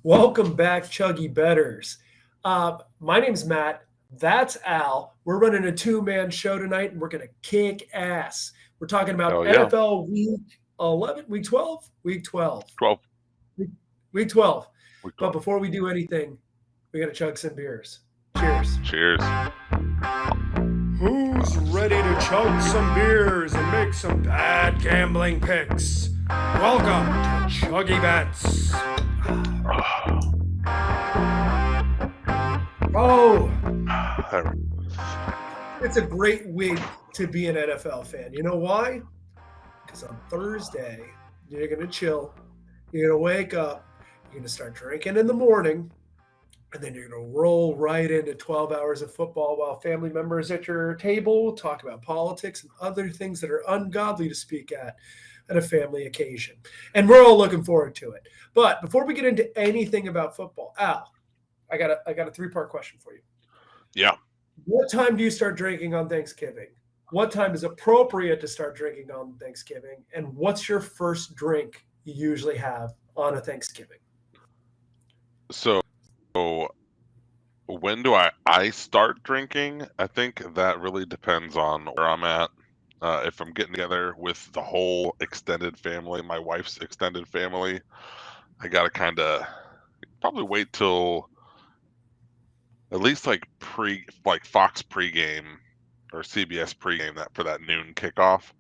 Welcome back, Chuggy Betters. My name's Matt. That's Al. We're running a two-man show tonight, and we're going to kick ass. We're talking about Oh yeah, NFL Week 11, Week 12, Week 12, 12. Week, week 12. Week But 12. before we do anything, we got to chug some beers. Cheers. Cheers. Who's ready to chug some beers and make some bad gambling picks? Welcome to ChuggieBets. Oh, There it's a great week to be an NFL fan. You know why? Because on Thursday, you're going to chill. You're going to wake up. You're going to start drinking in the morning. And then you're going to roll right into 12 hours of football while family members at your table talk about politics and other things that are ungodly to speak at a family occasion. And we're all looking forward to it. But before we get into anything about football, Al, I got a three-part question for you. Yeah. What time do you start drinking on Thanksgiving? What time is appropriate to start drinking on Thanksgiving? And what's your first drink you usually have on a Thanksgiving? So when do I start drinking? I think that really depends on where I'm at. If I'm getting together with the whole extended family, my wife's extended family, I gotta kind of probably wait till at least like Fox pregame or CBS pregame that for that noon kickoff.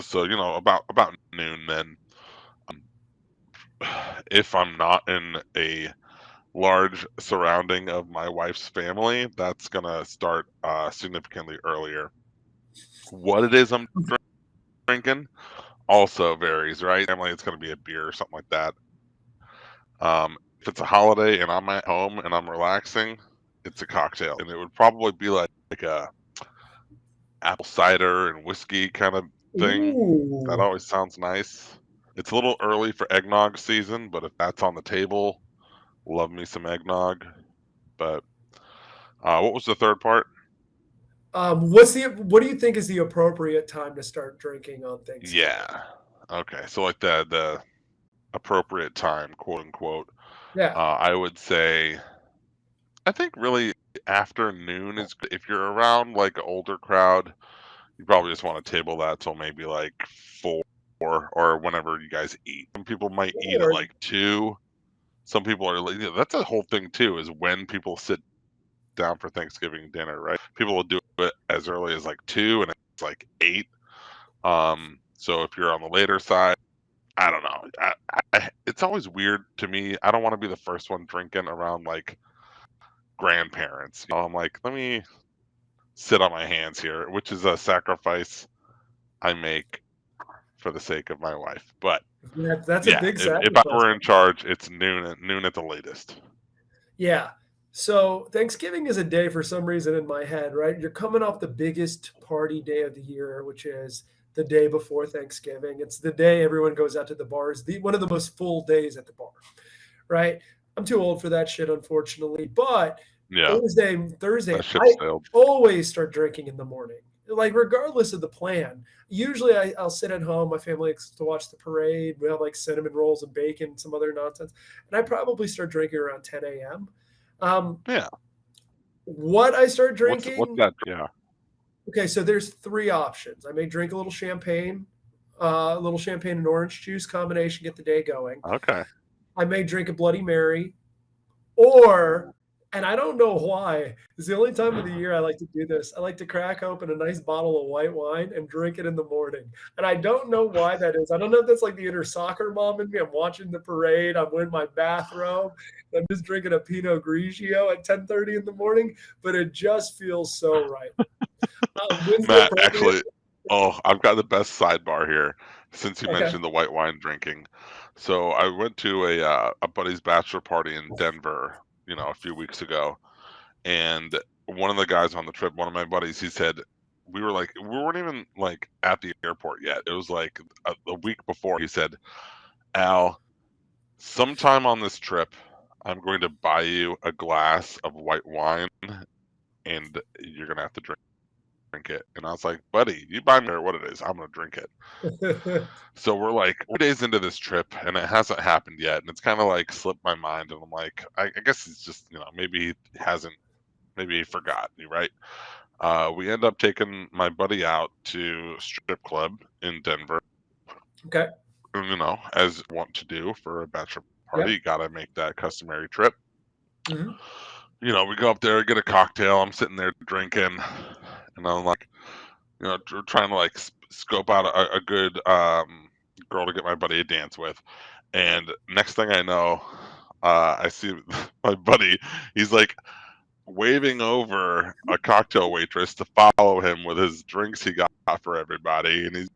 So about noon then. Um, if I'm not in a large surrounding of my wife's family, that's gonna start significantly earlier. What it is I'm drinking also varies, right? Family, it's gonna be a beer or something like that. If it's a holiday and I'm at home and I'm relaxing, it's a cocktail, and it would probably be like a apple cider and whiskey kind of thing. That Ooh. always sounds nice. It's a little early for eggnog season, but if that's on the table, love me some eggnog. But what was the third part? What do you think is the appropriate time to start drinking on Thanksgiving? Yeah. Okay. So like the appropriate time, quote unquote. Yeah. I would say I think really afternoon is good. If you're around like an older crowd, you probably just want to table that till maybe like 4 or whenever you guys eat. Some people might eat at Or like 2. Some people are like, that's a whole thing too, is when people sit down for Thanksgiving dinner, right? People will do it as early as like 2 and it's like 8. So if you're on the later side, I don't know. It's always weird to me. I don't want to be the first one drinking around like grandparents. I'm like, let me sit on my hands here, which is a sacrifice I make for the sake of my wife. But that's a yeah, big if I sacrifice. were in charge, it's noon at the latest. Yeah. So Thanksgiving is a day for some reason in my head, right? You're coming off the biggest party day of the year, which is the day before Thanksgiving. It's the day everyone goes out to the bars, one of the most full days at the bar, right? I'm too old for that shit, unfortunately. But Yeah, Thursday, that ship I sailed. always start drinking in the morning. Like regardless of the plan. Usually I'll sit at home. My family likes to watch the parade. We have like cinnamon rolls and bacon, some other nonsense. And I probably start drinking around 10 a.m. Um, Yeah. what I start What's drinking, that? Yeah. okay, so there's three options. I may drink a little champagne and orange juice combination, get the day going. Okay. I may drink a Bloody Mary, or, and I don't know why, it's the only time of the year I like to do this. I like to crack open a nice bottle of white wine and drink it in the morning. And I don't know why that is. I don't know if that's like the inner soccer mom in me. I'm watching the parade. I'm wearing my bathrobe. I'm just drinking a Pinot Grigio at 10:30 in the morning, but it just feels so right. When's the Matt, appropriate? actually, I've got the best sidebar here since you Okay. mentioned the white wine drinking. So I went to a buddy's bachelor party in Denver, a few weeks ago, and one of the guys on the trip, one of my buddies, he said we weren't even like at the airport yet. It was like a week before. He said, "Al, sometime on this trip, I'm going to buy you a glass of white wine, and you're gonna have to drink drink it. And I was like, buddy, you buy me what it is. I'm going to drink it. So we're like 4 days into this trip and it hasn't happened yet. And it's kind of like slipped my mind. And I'm like, I guess it's just, maybe he forgot, right? We end up taking my buddy out to strip club in Denver. Okay. And, as you want to do for a bachelor party, you got to make that customary trip. Mm-hmm. We go up there, get a cocktail. I'm sitting there drinking, and I'm like, trying to like scope out a good girl to get my buddy to dance with. And next thing I know, I see my buddy. He's like waving over a cocktail waitress to follow him with his drinks he got for everybody. And he's,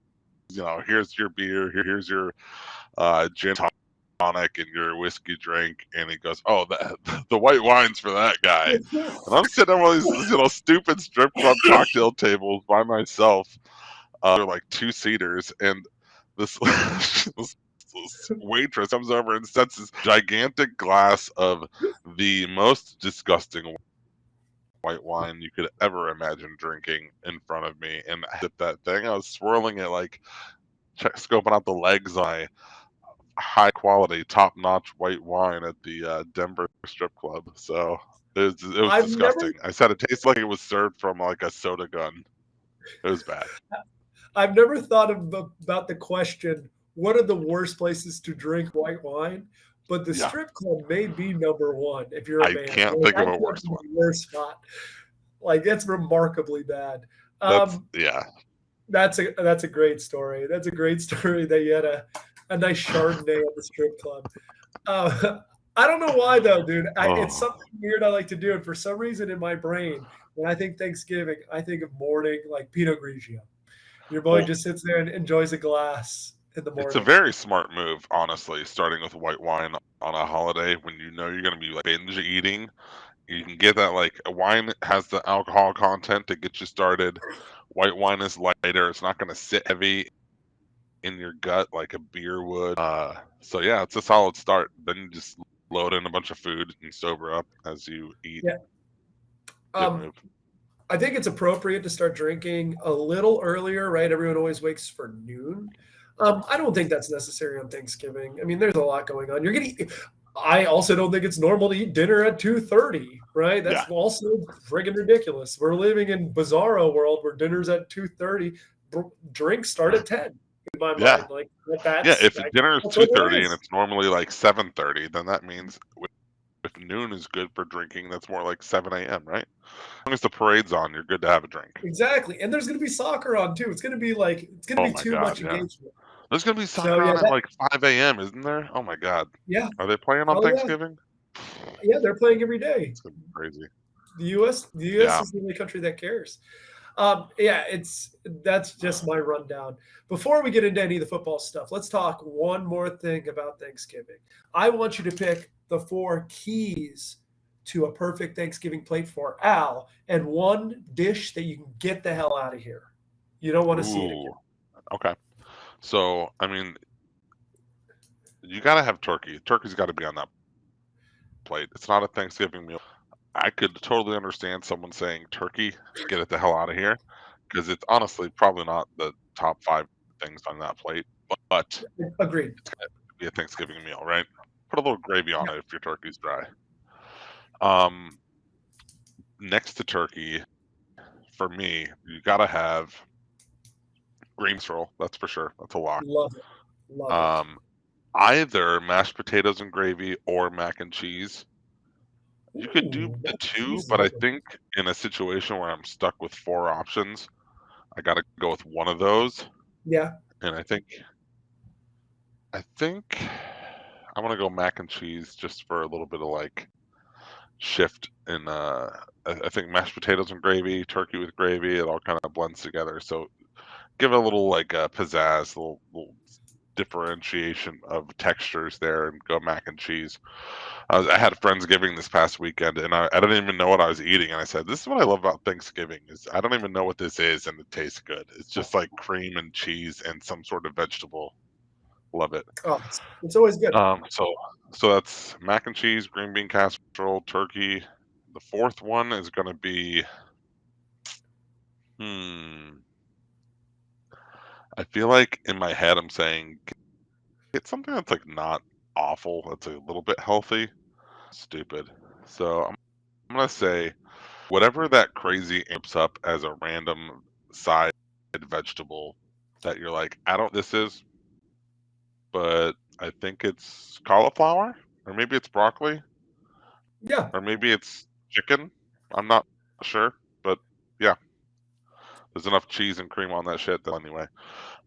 here's your beer, here's your gin tonic and your whiskey drink. And he goes, oh, the white wine's for that guy. And I'm sitting on one of these stupid strip club cocktail tables by myself. They're like 2-seaters, and this waitress comes over and sets this gigantic glass of the most disgusting white wine you could ever imagine drinking in front of me. And I hit that thing. I was swirling it, like scoping out the legs on my high quality, top notch white wine at the Denver strip club. So it was disgusting. I said it tasted like it was served from like a soda gun. It was bad. I've never thought about the question, what are the worst places to drink white wine? But the strip club may be number one if you're a man. I can't think of a worse one. Worst spot. Like, that's remarkably bad. That's a great story. That's a great story that you had a nice Chardonnay at the strip club. I don't know why though, dude. It's something weird I like to do, and for some reason in my brain, when I think Thanksgiving, I think of morning like Pinot Grigio. Your boy just sits there and enjoys a glass in the morning. It's a very smart move, honestly, starting with white wine on a holiday when you know you're going to be like binge eating. You can get that, like, wine has the alcohol content to get you started. White wine is lighter. It's not going to sit heavy in your gut like a beer would. So yeah, it's a solid start. Then you just load in a bunch of food and sober up as you eat. Yeah. I think it's appropriate to start drinking a little earlier, right? Everyone always wakes for noon. I don't think that's necessary on Thanksgiving. I mean, there's a lot going on. I also don't think it's normal to eat dinner at 2:30, right? That's also friggin' ridiculous. We're living in bizarro world where dinner's at 2:30, drinks start at 10. In my mind, like if dinner is 2:30 and it's normally like 7:30, then that means if noon is good for drinking, that's more like 7 a.m., right? As long as the parade's on, you're good to have a drink. Exactly. And there's going to be soccer on too. It's going to be too much engagement. There's going to be soccer on at like 5 a.m., isn't there? Oh my God. Yeah. Are they playing on Thanksgiving? Yeah, they're playing every day. It's going to be crazy. The U.S. is the only country that cares. That's just my rundown. Before we get into any of the football stuff, let's talk one more thing about Thanksgiving. I want you to pick the 4 keys to a perfect Thanksgiving plate for Al, and one dish that you can get the hell out of here. You don't want to see it again. Okay. So, I mean, you got to have turkey. Turkey's got to be on that plate. It's not a Thanksgiving meal. I could totally understand someone saying turkey, get it the hell out of here, because it's honestly probably not the top 5 things on that plate. But agreed, it's going to be a Thanksgiving meal, right? Put a little gravy on it if your turkey's dry. Next to turkey, for me, you got to have green roll. That's for sure. That's a lock. Love it. Either mashed potatoes and gravy or mac and cheese. You could do the 2, but I think in a situation where I'm stuck with 4 options, I got to go with one of those. Yeah. And I think I want to go mac and cheese just for a little bit of like shift in I think mashed potatoes and gravy, turkey with gravy, it all kind of blends together. So give it a little like pizzazz, a little differentiation of textures there, and go mac and cheese. I had Friendsgiving this past weekend, and I didn't even know what I was eating, and I said, this is what I love about Thanksgiving, is I don't even know what this is, and it tastes good. It's just like cream and cheese and some sort of vegetable. Love it. Oh, it's always good. So that's mac and cheese, green bean casserole, turkey. The 4th one is going to be I feel like in my head I'm saying get something that's like not awful. That's a little bit healthy. Stupid. So I'm gonna say whatever that crazy amps up as a random side vegetable that you're like, I don't this is, but I think it's cauliflower, or maybe it's broccoli, Yeah. or maybe it's chicken. I'm not sure, but yeah, there's enough cheese and cream on that shit. Though anyway,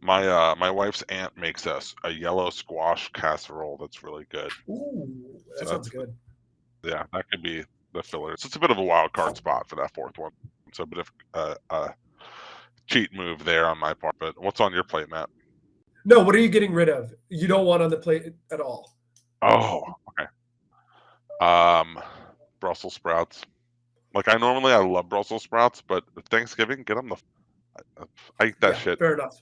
my wife's aunt makes us a yellow squash casserole that's really good. Ooh, that So sounds that's good. yeah, that could be the filler. So it's a bit of a wild card spot for that fourth one. So a bit of cheat move there on my part. But what's on your plate, Matt? No, what are you getting rid of? You don't want on the plate at all. Oh, okay. Brussels sprouts. Like I love Brussels sprouts, but Thanksgiving, get them I eat that Yeah, shit. fair enough.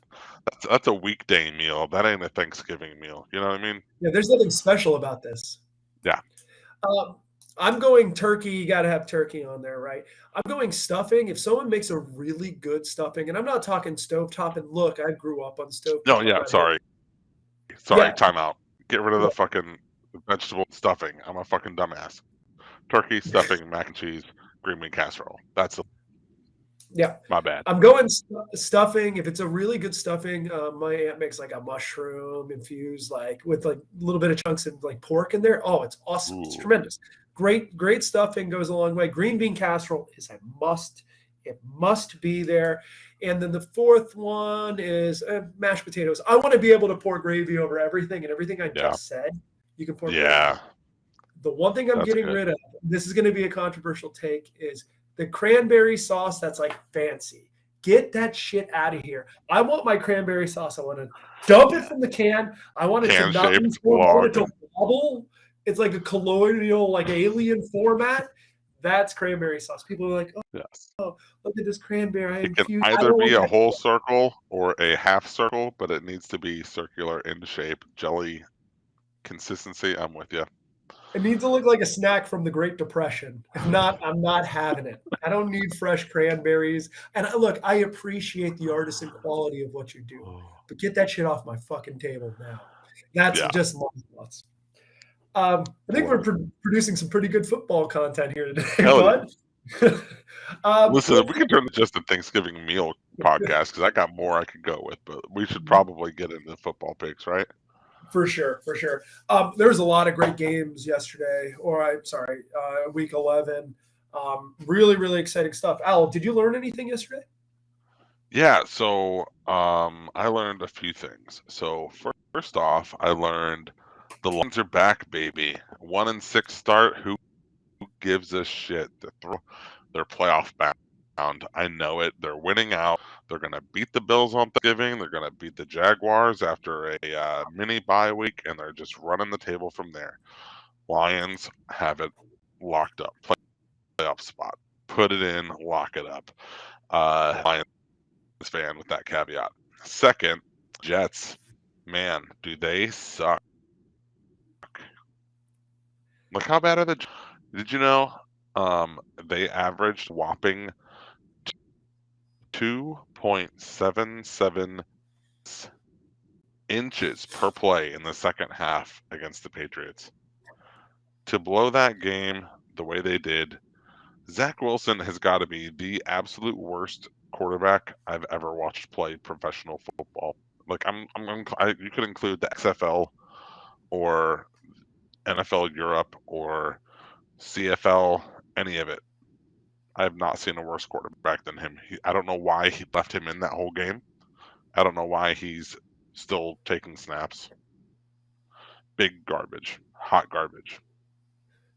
That's a weekday meal. That ain't a Thanksgiving meal. You know what I mean? Yeah, there's nothing special about this. Yeah. I'm going turkey. You got to have turkey on there, right? I'm going stuffing. If someone makes a really good stuffing, and I'm not talking stovetop, and look, I grew up on stovetop. No, I'm yeah. not Sorry. Yeah. Time out. Get rid of the fucking vegetable stuffing. I'm a fucking dumbass. Turkey stuffing, mac and cheese, green bean casserole. That's Yeah. my bad. I'm going stuffing. If it's a really good stuffing, my aunt makes like a mushroom infused, like with like a little bit of chunks of like pork in there. Oh, it's awesome. It's Ooh. tremendous. Great stuffing goes a long way. Green bean casserole is a must. It must be there. And then the fourth one is mashed potatoes. I want to be able to pour gravy over everything, and everything I just said, you can pour gravy. Yeah. The one thing I'm That's getting good. rid of, this is going to be a controversial take, is the cranberry sauce that's like fancy. Get that shit out of here. I want my cranberry sauce. I want to dump it from the can. I want it to not be Can-shaped formed. I want it log. to wobble. It's like a colloidal, like alien format. That's cranberry sauce. People are like, Yes. oh, look at this cranberry. I It can infused. I either don't be want a that. whole circle or a half circle, but it needs to be circular in shape, jelly consistency. I'm with you. It needs to look like a snack from the Great Depression. If not, I'm not having it. I don't need fresh cranberries. And look, I appreciate the artisan quality of what you do, but get that shit off my fucking table now. That's Yeah. just my thoughts. I think we're producing some pretty good football content here today, Hell bud. Listen, we can turn this just a Thanksgiving meal podcast because I got more I could go with, but we should probably get into football picks, right? For sure. There was a lot of great games yesterday, week 11. Really, really exciting stuff. Al, did you learn anything yesterday? Yeah, so I learned a few things. So first off, I learned the Lions are back, baby. 1-6 start. Who gives a shit? They're playoff bound. I know it. They're winning out. They're gonna beat the Bills on Thanksgiving. They're gonna beat the Jaguars after a mini bye week, and they're just running the table from there. Lions have it locked up. Playoff spot. Put it in. Lock it up. Lions fan with that caveat. Second, Jets. Man, do they suck? Like how bad are the? Did you know? They averaged whopping 2.77 inches per play in the second half against the Patriots. To blow that game the way they did, Zack Wilson has got to be the absolute worst quarterback I've ever watched play professional football. Like you could include the XFL or NFL Europe or CFL, any of it. I have not seen a worse quarterback than him. I don't know why he left him in that whole game. I don't know why he's still taking snaps. Big garbage. Hot garbage.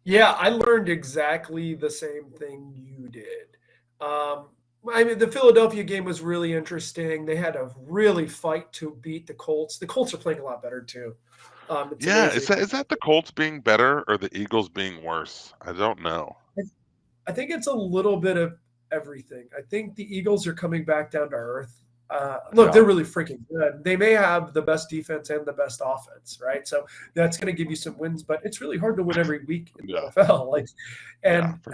Yeah, I learned exactly the same thing you did. The Philadelphia game was really interesting. They had to really fight to beat the Colts. The Colts are playing a lot better too. It's amazing. Is that the Colts being better or the Eagles being worse? I don't know. I think it's a little bit of everything. I think the Eagles are coming back down to earth. They're really freaking good. They may have the best defense and the best offense, right? So that's going to give you some wins, but it's really hard to win every week in the NFL.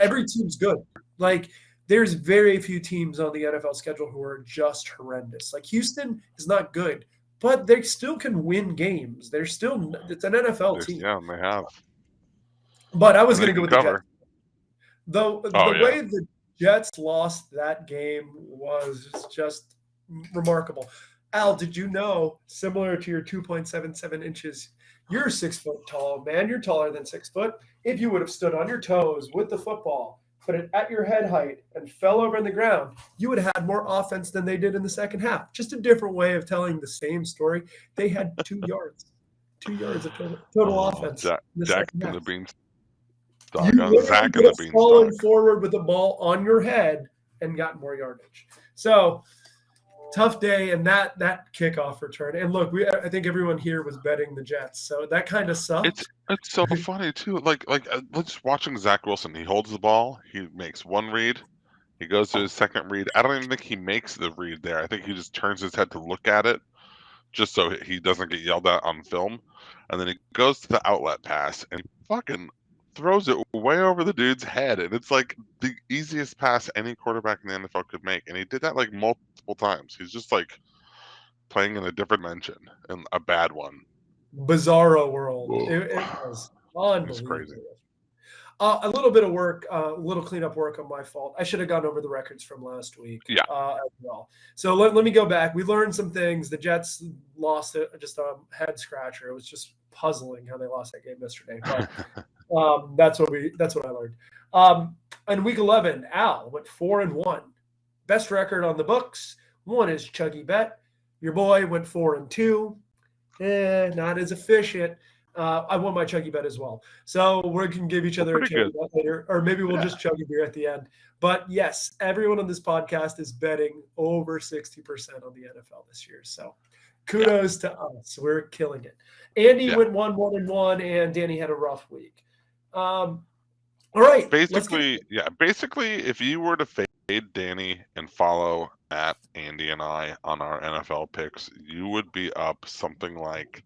Every team's good. Like there's very few teams on the NFL schedule who are just horrendous. Like Houston is not good, but they still can win games. It's an NFL team. Yeah, and they have. But I was And going they to go can with the cover. Jets. Though Oh, the yeah. way the Jets lost that game was just remarkable. Al, did you know, similar to your 2.77 inches, you're 6 foot tall, man. You're taller than 6 foot. If you would have stood on your toes with the football, put it at your head height, and fell over on the ground, you would have had more offense than they did in the second half. Just a different way of telling the same story. They had 2 yards. 2 yards of total offense in the Jack second and half. the Beanstalk. You literally Zach could and the have Beanstalk. fallen forward with the ball on your head and gotten more yardage. So tough day, and that kickoff return. And look, I think everyone here was betting the Jets, so that kind of sucked. It's so funny too. Like let's watching Zack Wilson. He holds the ball. He makes one read. He goes to his second read. I don't even think he makes the read there. I think he just turns his head to look at it, just so he doesn't get yelled at on film. And then he goes to the outlet pass and he fucking throws it way over the dude's head. And it's like the easiest pass any quarterback in the NFL could make. And he did that like multiple times. He's just like playing in a different dimension and a bad one. Bizarro world. It was unbelievable. It's crazy. A little bit of work, a little cleanup work on my fault. I should have gone over the records from last week as well. So let me go back. We learned some things. The Jets lost it, just a head scratcher. It was just puzzling how they lost that game yesterday. But that's what I learned. In week 11, Al went 4-1. Best record on the books. One is ChuggieBet. Your boy went 4-2. Not as efficient. I won my ChuggieBet as well. So we can give each other a ChuggieBet later, or maybe we'll just chug a beer at the end. But yes, everyone on this podcast is betting over 60% on the NFL this year. So kudos to us. We're killing it. Andy went 1-1, and Danny had a rough week. All right. Basically, if you were to fade Danny and follow Matt, Andy, and I on our NFL picks, you would be up something like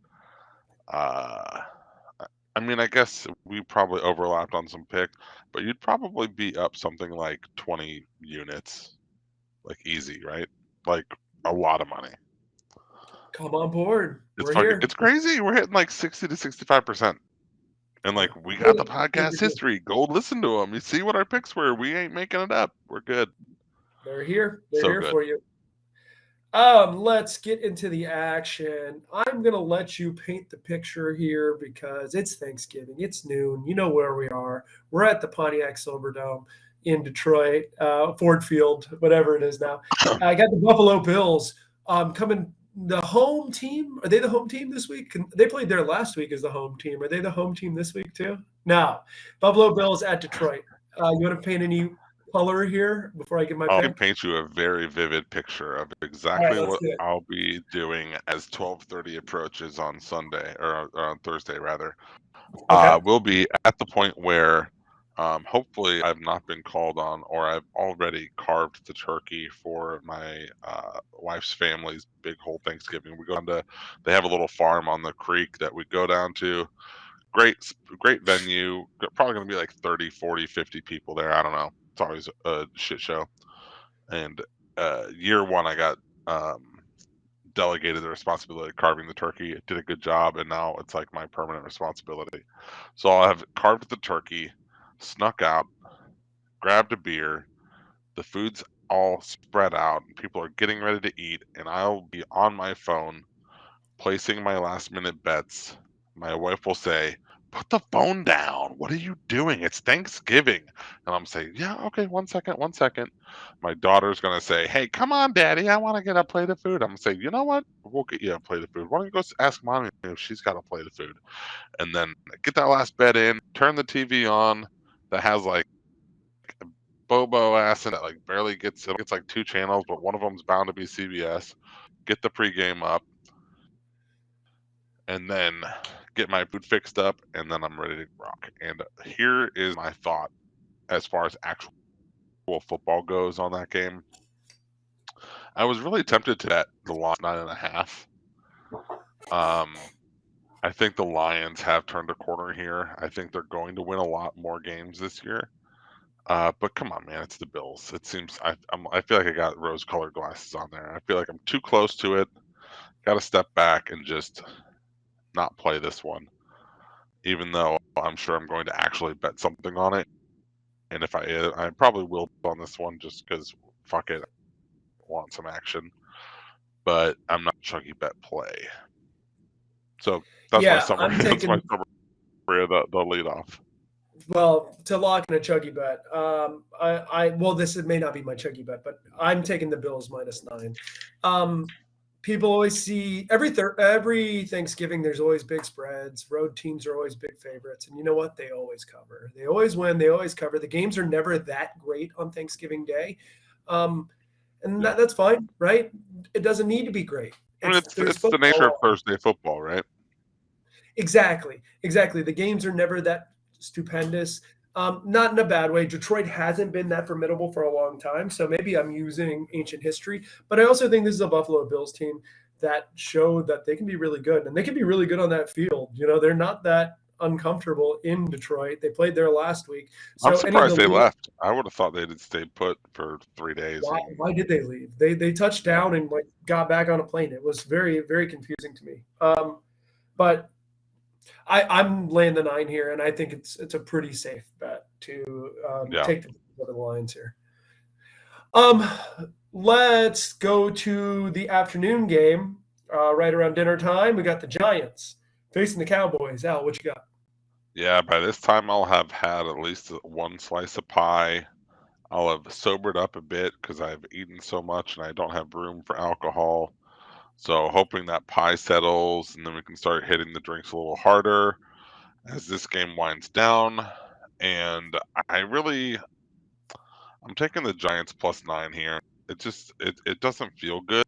I mean, I guess we probably overlapped on some picks, but you'd probably be up something like 20 units, like easy, right? Like a lot of money. Come on board. We're here. It's crazy. We're hitting like 60 to 65%. And like we got the podcast history. Go listen to them. You see what our picks were. We ain't making it up. We're good. They're here. They're so here good. for you. Let's get into the action. I'm going to let you paint the picture here because it's Thanksgiving. It's noon. You know where we are. We're at the Pontiac Silverdome in Detroit, Ford Field, whatever it is now. I got the Buffalo Bills coming. The home team, are they the home team this week? They played there last week as the home team. Are they the home team this week too? No. Buffalo Bills at Detroit. You want to paint any color here before I give my pick? I'll paint you a very vivid picture of exactly what I'll be doing as 12:30 approaches on Sunday or on Thursday rather. Okay. We'll be at the point where hopefully I've not been called on, or I've already carved the turkey for my wife's family's big whole Thanksgiving. We go down to, they have a little farm on the creek that we go down to. Great venue. Probably going to be like 30, 40, 50 people there. I don't know. It's always a shit show. And year one, I got delegated the responsibility of carving the turkey. It did a good job, and now it's like my permanent responsibility. So I'll have carved the turkey, snuck out, grabbed a beer. The food's all spread out, and people are getting ready to eat, and I'll be on my phone placing my last minute bets. My wife will say, "Put the phone down. What are you doing? It's Thanksgiving." And I'm saying, "Yeah, okay, one second. My daughter's going to say, "Hey, come on, Daddy. I want to get a plate of food." I'm going to say, "You know what? We'll get you a plate of food. Why don't you go ask Mommy if she's got a plate of food?" And then get that last bet in, turn the TV on that has like Bobo ass in it, like barely gets like 2 channels, but one of them's bound to be CBS. Get the pregame up, and then get my food fixed up, and then I'm ready to rock. And here is my thought as far as actual football goes on that game. I was really tempted to bet the line 9.5. I think the Lions have turned a corner here. I think they're going to win a lot more games this year. But come on, man, it's the Bills. It seems I feel like I got rose-colored glasses on there. I feel like I'm too close to it. Got to step back and just not play this one, even though I'm sure I'm going to actually bet something on it. And if I probably will on this one just because fuck it, I want some action. But I'm not chuggy bet play. So that's my Yeah, summary. I'm That's my taking. summary of the lead off. Well, to lock in a chuggy bet, well, this may not be my chuggy bet, but I'm taking the Bills -9. People always see every Thanksgiving. There's always big spreads. Road teams are always big favorites, and you know what? They always cover. They always win. They always cover. The games are never that great on Thanksgiving Day, and Yeah. that's fine, right? It doesn't need to be great. I mean, There's it's the nature of football. Thursday football, right? Exactly. The games are never that stupendous. Not in a bad way. Detroit hasn't been that formidable for a long time, so maybe I'm using ancient history. But I also think this is a Buffalo Bills team that showed that they can be really good, and they can be really good on that field. You know, they're not that uncomfortable in Detroit. They played there last week. I'm So any of surprised the they left. I would have thought they'd stayed put for 3 days. why did they leave? They touched down and like got back on a plane. It was very, very confusing to me. But I'm laying the 9 here, and I think it's a pretty safe bet to take the over the lines here. Let's go to the afternoon game. Right around dinner time, we got the Giants facing the Cowboys. Al, what you got? Yeah, by this time I'll have had at least one slice of pie. I'll have sobered up a bit because I've eaten so much and I don't have room for alcohol. So hoping that pie settles and then we can start hitting the drinks a little harder as this game winds down. And I'm taking the Giants +9 here. It doesn't feel good,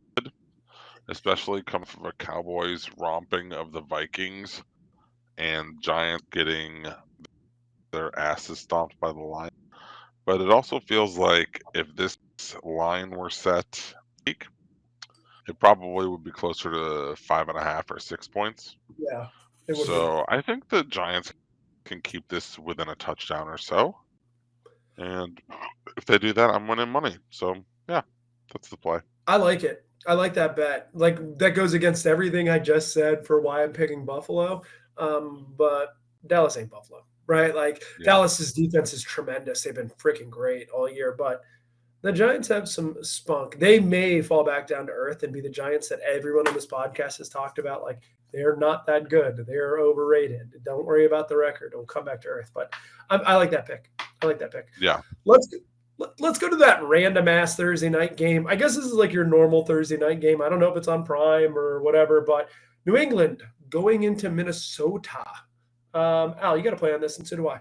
especially coming from a Cowboys romping of the Vikings and Giants getting their asses stomped by the Lions. But it also feels like if this line were set, it probably would be closer to 5.5 or 6 points. Yeah, it would So I think the Giants can keep this within a touchdown or so. And if they do that, I'm winning money. So yeah, that's the play. I like it. I like that bet. Like that goes against everything I just said for why I'm picking Buffalo. But Dallas ain't Buffalo, right? Like Dallas's defense is tremendous. They've been freaking great all year, but the Giants have some spunk. They may fall back down to earth and be the Giants that everyone on this podcast has talked about. Like they're not that good. They're overrated. Don't worry about the record. It'll come back to earth. But I like that pick. Yeah. Let's go to that random ass Thursday night game. I guess this is like your normal Thursday night game. I don't know if it's on Prime or whatever, but New England going into Minnesota. Al, you got to play on this, and so do I.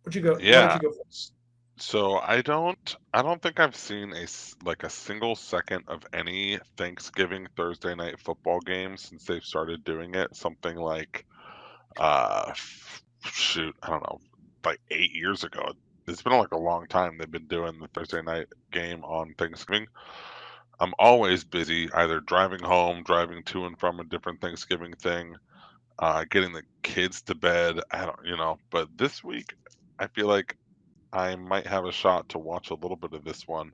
What'd you go? Yeah. Why don't you go first? So I don't think I've seen a single second of any Thanksgiving Thursday night football game since they've started doing it. Something like, I don't know, like 8 years ago. It's been like a long time they've been doing the Thursday night game on Thanksgiving. I'm always busy, either driving home, driving to and from a different Thanksgiving thing, getting the kids to bed. But this week I feel like I might have a shot to watch a little bit of this one.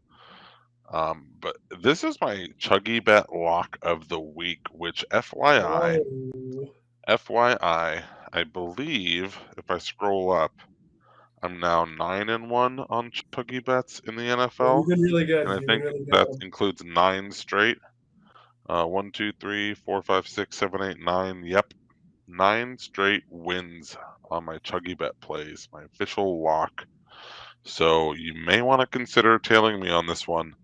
But this is my chuggy bet lock of the week, which FYI, I believe if I scroll up, I'm now 9-1 on chuggy bets in the NFL. You've been really good. And I think that includes 9 straight. 1, 2, 3, 4, 5, 6, 7, 8, 9. Yep. 9 straight wins on my chuggy bet plays, my official lock. So you may want to consider tailing me on this one.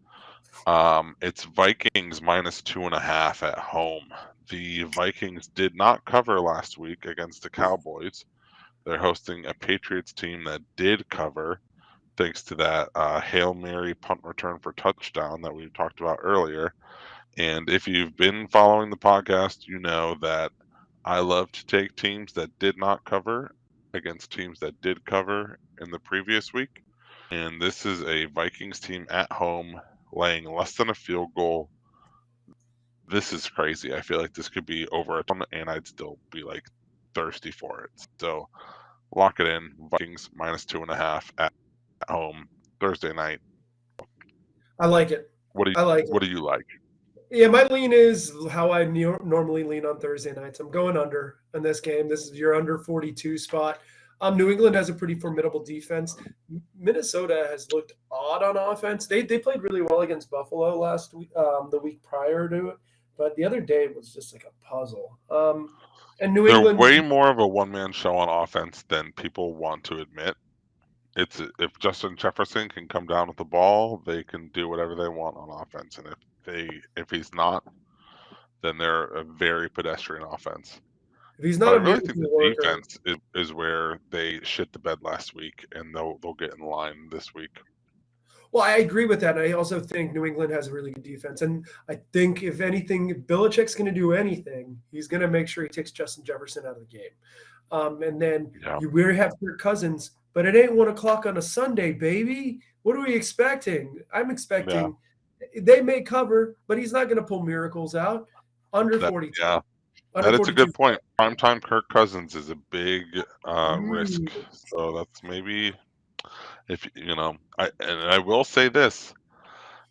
It's Vikings -2.5 at home. The Vikings did not cover last week against the Cowboys. They're hosting a Patriots team that did cover, thanks to that Hail Mary punt return for touchdown that we talked about earlier. And if you've been following the podcast, you know that I love to take teams that did not cover against teams that did cover in the previous week. And this is a Vikings team at home laying less than a field goal. This is crazy. I feel like this could be over a ton, and I'd still be like thirsty for it. So lock it in. Vikings -2.5 at home. Thursday night. I like it. What do you like? Yeah, my lean is how I normally lean on Thursday nights. I'm going under in this game. This is your under 42 spot. New England has a pretty formidable defense. Minnesota has looked odd on offense. They played really well against Buffalo last week, the week prior to it, but the other day was just like a puzzle. And New They're England, way more of a one-man show on offense than people want to admit. It's if Justin Jefferson can come down with the ball, they can do whatever they want on offense, and if he's not, then they're a very pedestrian offense. if he's But not I a really think miracle the worker, defense is where they shit the bed last week, and they'll get in line this week. well, I agree with that. I also think New England has a really good defense. And I think, if anything, if Belichick's going to do anything, he's going to make sure he takes Justin Jefferson out of the game. And then we have Kirk Cousins, but it ain't 1 o'clock on a Sunday, baby. What are we expecting? I'm expecting they may cover, but he's not going to pull miracles out. Under 42. Yeah, under that is a good 42. point. Primetime Kirk Cousins is a big risk. So that's maybe if you know. I will say this: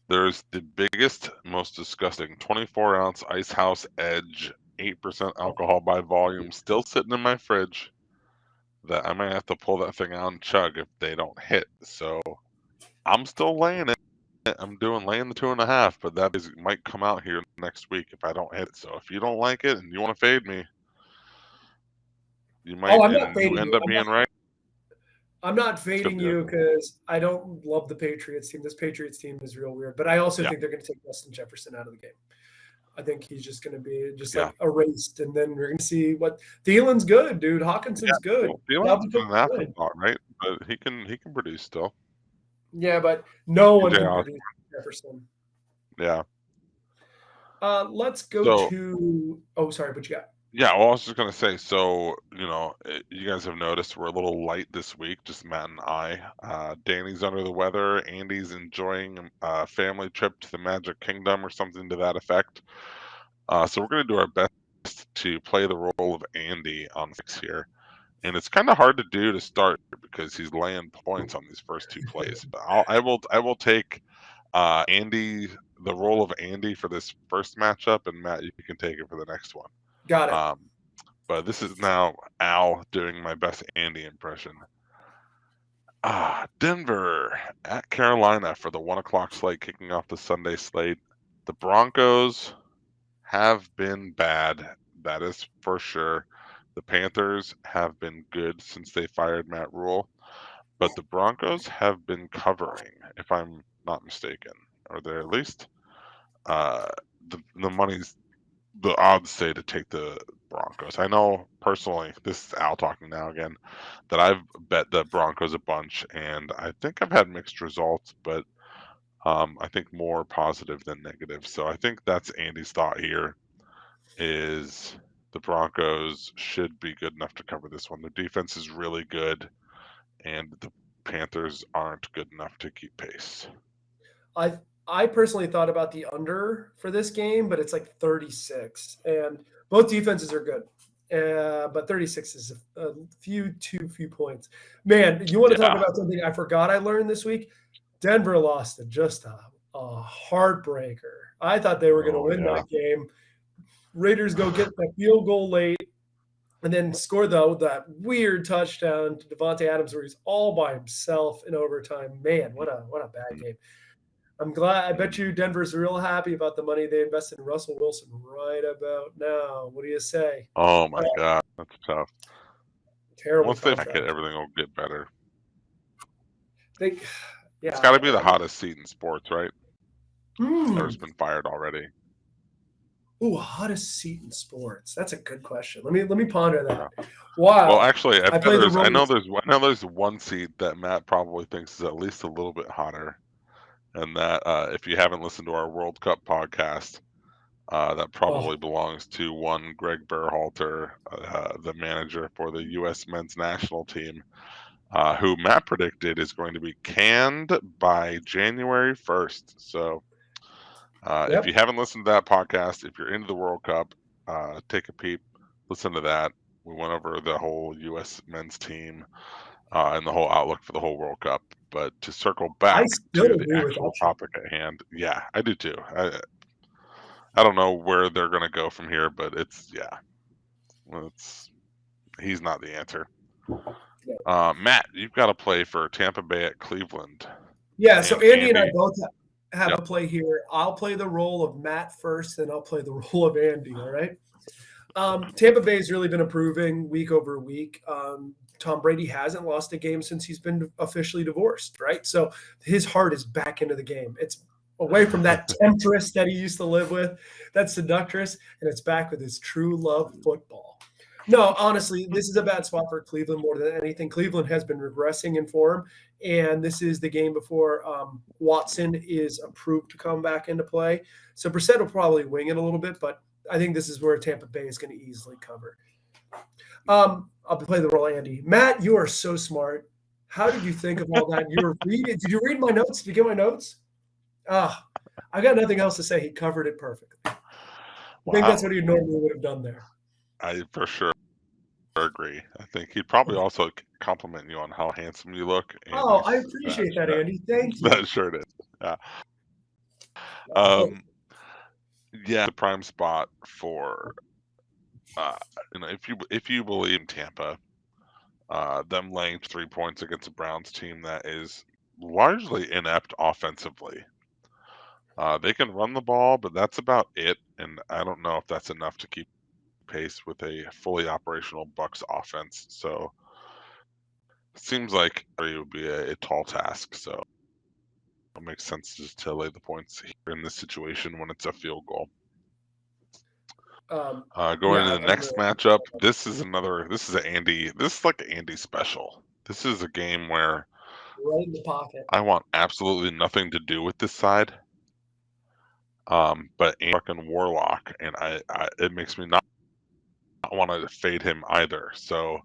there's the biggest, most disgusting 24-ounce Ice House Edge, 8% alcohol by volume, still sitting in my fridge. That I might have to pull that thing out and chug if they don't hit. So I'm still laying it. I'm laying the 2.5, but that might come out here next week if I don't hit it. So if you don't like it and you want to fade me, you might, and you end up being right. I'm not fading you because I don't love the Patriots team. This Patriots team is real weird, but I also think they're going to take Justin Jefferson out of the game. I think he's just going to be like erased, and then we're going to see what Thielen's good, dude. Hawkinson's good. Thielen's an afterthought, right? But he can produce still. Yeah, but no one can produce Jefferson. Yeah. Let's go to. Oh, sorry, what you got? Yeah, well, I was just gonna say. So you guys have noticed we're a little light this week, just Matt and I. Danny's under the weather. Andy's enjoying a family trip to the Magic Kingdom or something to that effect. So we're gonna do our best to play the role of Andy on 6 here. And it's kind of hard to do to start because he's laying points on these first two plays. But I will take Andy, the role of Andy for this first matchup, and Matt, you can take it for the next one. Got it. But this is now Al doing my best Andy impression. Denver at Carolina for the 1 o'clock slate, kicking off the Sunday slate. The Broncos have been bad. That is for sure. The Panthers have been good since they fired Matt Rule, but the Broncos have been covering, if I'm not mistaken, or they're at least the odds say to take the Broncos. I know personally, this is Al talking now again, that I've bet the Broncos a bunch, and I think I've had mixed results, but I think more positive than negative. So I think that's Andy's thought here is the Broncos should be good enough to cover this one. Their defense is really good, and the Panthers aren't good enough to keep pace. I personally thought about the under for this game, but it's like 36, and both defenses are good. But 36 is too few points. Man, you want to talk about something I forgot I learned this week? Denver lost to just a heartbreaker. I thought they were going to win that game. Raiders go get the field goal late and then score that weird touchdown to Devontae Adams where he's all by himself in overtime. Man, what a bad game. I'm glad. I bet you Denver's real happy about the money they invested in Russell Wilson right about now. What do you say? Oh, my God. That's tough. Terrible. Once they make it, everything will get better. It's got to be the hottest seat in sports, right? Or it's been fired already. Ooh, hottest seat in sports. That's a good question. Let me ponder that. Wow. Well, actually, I know there's one seat that Matt probably thinks is at least a little bit hotter, and that if you haven't listened to our World Cup podcast, that probably belongs to one Greg Berhalter, the manager for the U.S. men's national team, who Matt predicted is going to be canned by January 1st. So. If you haven't listened to that podcast, if you're into the World Cup, take a peep, listen to that. We went over the whole U.S. men's team. and the whole outlook for the whole World Cup. But to circle I back still to the agree with actual that. topic at hand, yeah, I do too. I don't know where they're going to go from here, but he's not the answer. Matt, you've got to play for Tampa Bay at Cleveland. Yeah, so Andy and I Andy. both have Yep. a play here. I'll play the role of Matt first, and I'll play the role of Andy, all right? Tampa Bay has really been improving week over week. Tom Brady hasn't lost a game since he's been officially divorced, right? So his heart is back into the game. It's away from that temptress that he used to live with, that seductress, and it's back with his true love football. No, honestly, this is a bad spot for Cleveland more than anything. Cleveland has been regressing in form, and this is the game before Watson is approved to come back into play. So Brissett will probably wing it a little bit, but I think this is where Tampa Bay is going to easily cover. I'll play the role, Andy. Matt, you are so smart. How did you think of all that? Did you read my notes? Did you get my notes? I got nothing else to say. He covered it perfectly. I think that's what he normally would have done there. I for sure agree. I think he'd probably also compliment you on how handsome you look. I appreciate that, Andy. Thank you. That shirt is. Yeah. Yeah, the prime spot for if you believe in Tampa, them laying 3 points against a Browns team that is largely inept offensively. They can run the ball, but that's about it, and I don't know if that's enough to keep pace with a fully operational Bucs offense. So it seems like it would be a tall task. So it makes sense just to lay the points here in this situation when it's a field goal. Going into the next matchup, this is like an Andy special. This is a game where right in the pocket. I want absolutely nothing to do with this side. But Andy fucking Warlock, and it makes me not want to fade him either. So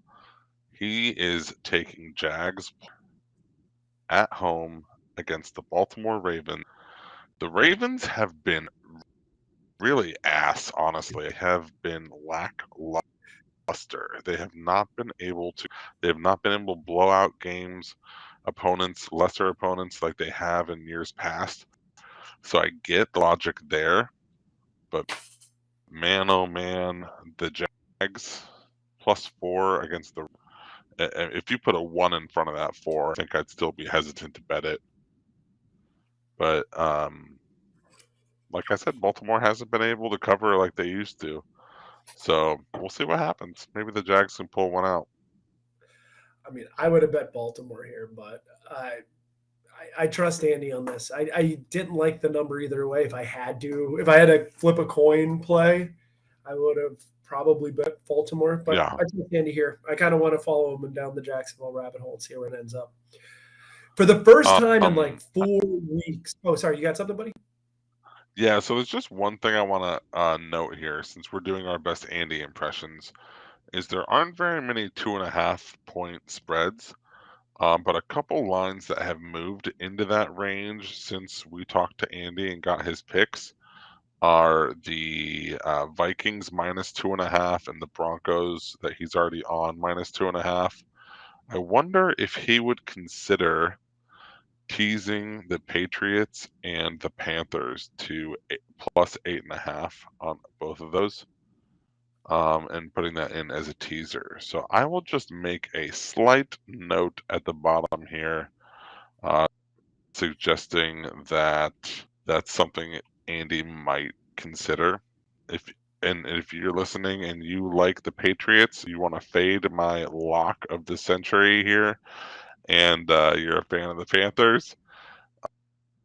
he is taking Jags at home against the Baltimore Ravens. The Ravens have been really ass, honestly. They have been lackluster. They have not been able to blow out lesser opponents like they have in years past. So I get the logic there, but man, oh man, the Jags +4 against the. If you put a 1 in front of that 4, I think I'd still be hesitant to bet it. But like I said, Baltimore hasn't been able to cover like they used to. So we'll see what happens. Maybe the Jags can pull one out. I mean, I would have bet Baltimore here, but I trust Andy on this. I didn't like the number either way. If I had to flip a coin play, I would have probably bet Baltimore. But yeah. I trust Andy here. I kind of want to follow him down the Jacksonville rabbit hole and see where it ends up. For the first time in like 4 weeks. Oh, sorry. You got something, buddy? Yeah, so there's just one thing I want to note here, since we're doing our best Andy impressions, is there aren't very many 2.5 point spreads, but a couple lines that have moved into that range since we talked to Andy and got his picks are the Vikings -2.5 and the Broncos that he's already on -2.5. I wonder if he would consider teasing the Patriots and the Panthers to +8.5 on both of those, and putting that in as a teaser. So I will just make a slight note at the bottom here, suggesting that that's something Andy might consider. If you're listening and you like the Patriots, you want to fade my lock of the century here, and you're a fan of the Panthers,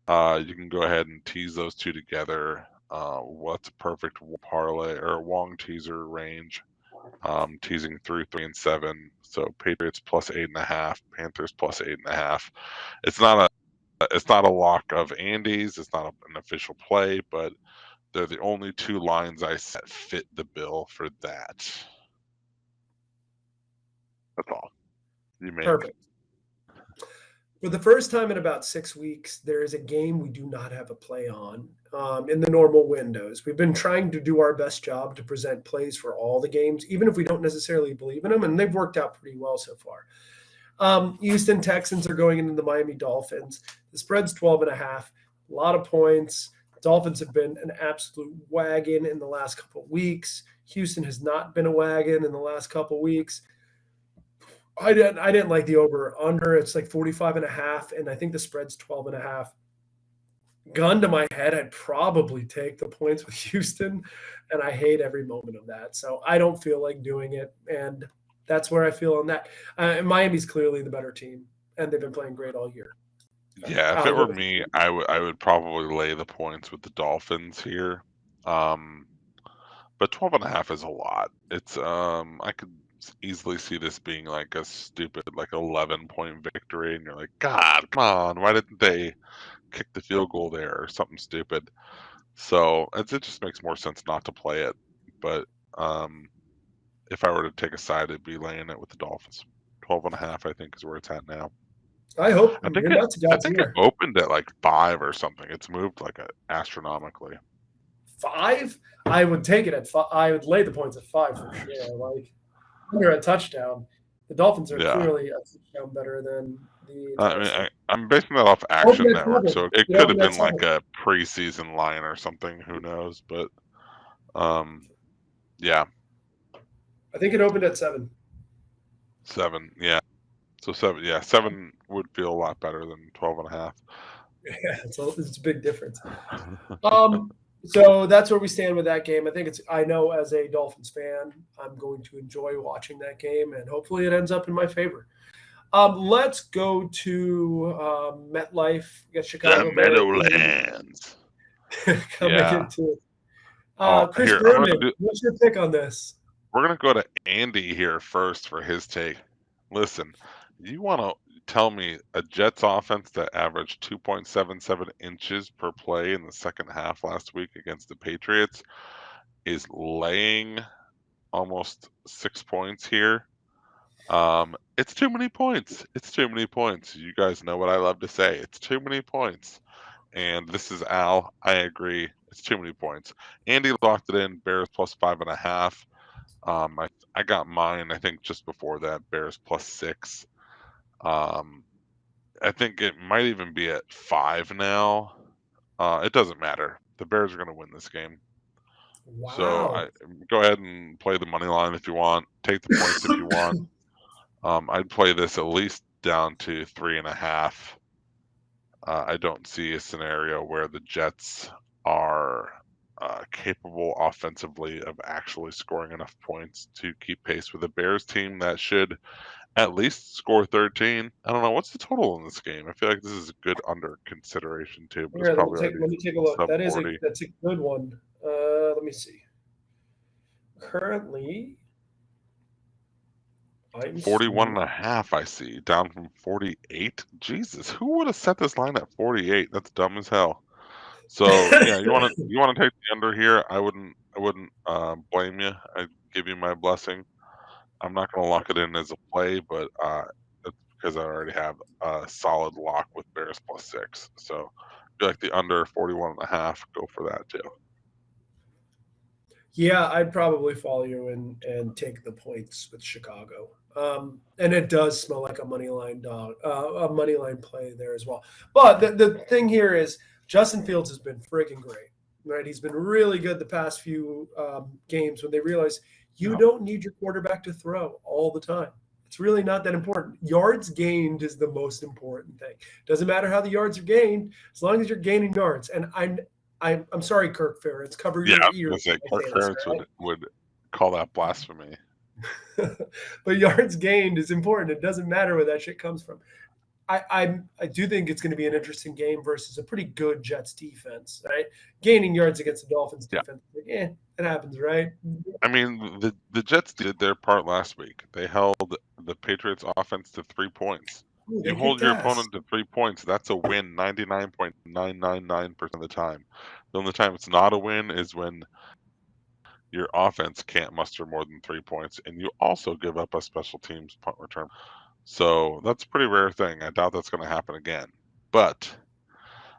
you can go ahead and tease those two together. What's a perfect parlay or Wong teaser range? Teasing through 3 and 7. So Patriots +8.5, Panthers +8.5. It's not a lock of Andy's. It's not an official play, but they're the only 2 lines I set fit the bill for that. That's all. You may. Perfect. For the first time in about 6 weeks, there is a game we do not have a play on in the normal windows. We've been trying to do our best job to present plays for all the games, even if we don't necessarily believe in them, and they've worked out pretty well so far. Houston Texans are going into the Miami Dolphins. The spread's 12.5. A lot of points. Dolphins have been an absolute wagon in the last couple of weeks. Houston has not been a wagon in the last couple of weeks. I didn't like the over under. It's like 45.5, and I think the spread's 12.5. Gun to my head, I'd probably take the points with Houston, and I hate every moment of that. So I don't feel like doing it, and that's where I feel on that. Miami's clearly the better team, and they've been playing great all year. Yeah, if it were me, I would probably lay the points with the Dolphins here. But 12.5 is a lot. It's I could easily see this being like a stupid like 11-point victory, and you're like, God, come on, why didn't they kick the field goal there or something stupid? So it just makes more sense not to play it. But if I were to take a side, it'd be laying it with the Dolphins. 12.5, I think, is where it's at now. I hope I think you're nuts, guys. it opened at like 5 or something. It's moved like astronomically. 5? I would take it at 5. I would lay the points at 5 for sure. Like under a touchdown, the Dolphins are clearly a touchdown better than the. I mean, I'm basing that off Action Network, so it could have been like a preseason line or something. Who knows? But yeah. I think it opened at 7. 7, yeah. So 7, yeah, 7 would feel a lot better than 12.5. Yeah, it's a big difference. So that's where we stand with that game. I know as a Dolphins fan, I'm going to enjoy watching that game, and hopefully it ends up in my favor. Let's go to MetLife. We got Chicago. The Meadowlands. Coming into it. Chris Berman, what's your pick on this? We're going to go to Andy here first for his take. Listen, you want to tell me a Jets offense that averaged 2.77 inches per play in the second half last week against the Patriots is laying almost 6 points here? It's too many points. It's too many points. You guys know what I love to say. It's too many points. And this is Al. I agree. It's too many points. Andy locked it in. Bears plus 5.5. I got mine, I think, just before that. Bears plus 6. I think it might even be at 5 now. It doesn't matter. The Bears are going to win this game. Wow. So go ahead and play the money line if you want. Take the points if you want. I'd play this at least down to 3.5. I don't see a scenario where the Jets are capable offensively of actually scoring enough points to keep pace with the Bears team that should at least score 13. I don't know. What's the total in this game? I feel like this is a good under consideration too. But it's probably let me take a look. That's a good one. Let me see. Currently, 41.5. I see, down from 48. Jesus, who would have set this line at 48? That's dumb as hell. So yeah, you want to take the under here? I wouldn't blame you. I'd give you my blessing. I'm not going to lock it in as a play, but that's because I already have a solid lock with Bears plus 6. So if you like the under 41.5, go for that too. Yeah, I'd probably follow you and take the points with Chicago. And it does smell like a money line play there as well. But the thing here is Justin Fields has been freaking great, right? He's been really good the past few games when they realize you don't need your quarterback to throw all the time. It's really not that important. Yards gained is the most important thing. Doesn't matter how the yards are gained, as long as you're gaining yards. And I'm sorry, Kirk Ferentz, cover your ears. Kirk Ferentz would call that blasphemy. But yards gained is important. It doesn't matter where that shit comes from. I do think it's going to be an interesting game versus a pretty good Jets defense, right? Gaining yards against the Dolphins defense, it happens, right? I mean, the Jets did their part last week. They held the Patriots offense to 3 points. You hold your opponent to 3 points, that's a win 99.999% of the time. The only time it's not a win is when your offense can't muster more than 3 points, and you also give up a special teams punt return. So that's a pretty rare thing. I doubt that's going to happen again. But